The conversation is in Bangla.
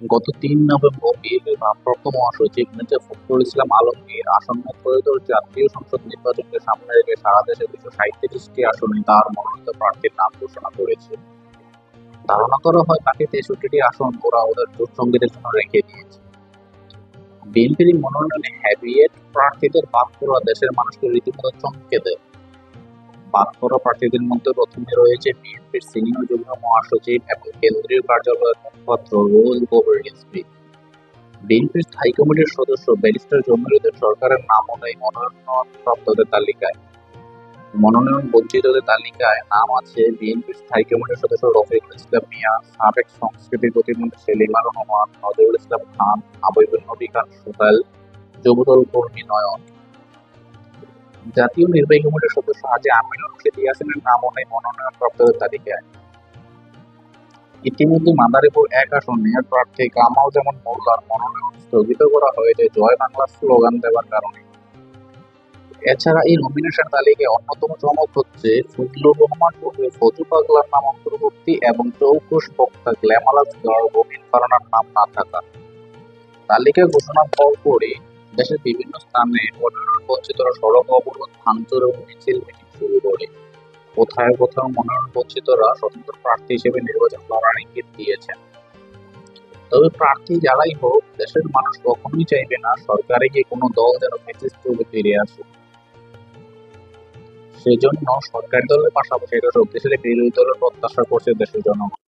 গত ৩ নভেম্বর বিএনপির ভারপ্রাপ্ত মহাসচিব মির্জা ফখরুল ইসলাম আলমগীর আসন্ন ত্রয়োদশ জাতীয় সংসদ নির্বাচনকে সামনে রেখে সারা দেশে ২৩৭টি আসনে তার মনোনীত প্রার্থীর নাম ঘোষণা করেছে। ধারণা করা হয় বাকি ৬৩টি আসন ওরা ওদের জোটসঙ্গীদের জন্য রেখে দিয়েছে। বিএনপির এই মনোনয়নে হ্যাভিয়েট প্রার্থীদের বাদ পড়া দেশের মানুষকে রীতিমতো চমকে দেয়। বাদ পড়া প্রার্থীদের মধ্যে প্রথমে রয়েছে বিএনপির সিনিয়র যুগ্ম মহাসচিব এবং কেন্দ্রীয় কার্যালয়ের মুখপাত্র রুহুল কবির রিজভী। বিএনপির স্থায়ী কমিটির সদস্য ব্যারিস্টার জমিরুদ্দিন সরকারের নামও নেই মনোনয়নপ্রাপ্তদের তালিকায়। মনোনয়ন বঞ্চিতদের তালিকায় নাম আছে বিএনপির স্থায়ী কমিটির সদস্য রফিকুল ইসলাম মিয়া, সাবেক সংস্কৃতি প্রতিমন্ত্রী সেলিমা রহমান, নজরুল ইসলাম খান, হাবিবুন নবী খান সোহেল, যুবদল কর্মী নয়ন। জাতীয় নির্বাহী কমিটির সদস্য হাজী আমিনুর রশিদ ইয়াসিনের নামও নেই মনোনয়নপ্রাপ্তদের তালিকায়। ইতিমধ্যে মাদারীপুর-১ আসনের প্রার্থী কামারুজ্জামান মোল্লার মনোনয়ন স্থগিত করা হয়েছে জয় বাংলা স্লোগান দেওয়ার কারণে। এছাড়া এই নমিনেশন তালিকায় অন্যতম চমক হচ্ছে ফজলুর রহমান ওরফে ফজু পাগলার নাম অন্তর্ভুক্তি এবং চৌকস বক্তা গ্ল্যামারাস গার্ল রবিন ফারহানার নাম না থাকা। তালিকা ঘোষণার পরপরই দেশের বিভিন্ন স্থানে মনোনয়ন বঞ্চিতরা সড়ক অবরোধ, ভাঙচুর এবং মিছিল মিটিং শুরু করে। কোথাও কোথাও মনোনয়ন বঞ্চিতরা স্বতন্ত্র প্রার্থী হিসেবে নির্বাচন লড়ার ইঙ্গিত দিয়েছেন। তবে প্রার্থী যারাই হোক, দেশের মানুষ কখনোই চাইবে না সরকারে গিয়ে কোনো দল যেন ফ্যাসিস্ট রূপে ফিরে আসে। সেজন্য সরকারি দলের পাশাপাশি একটা শক্তিশালী বিরোধী দলের প্রত্যাশা করছে দেশের জনগণ।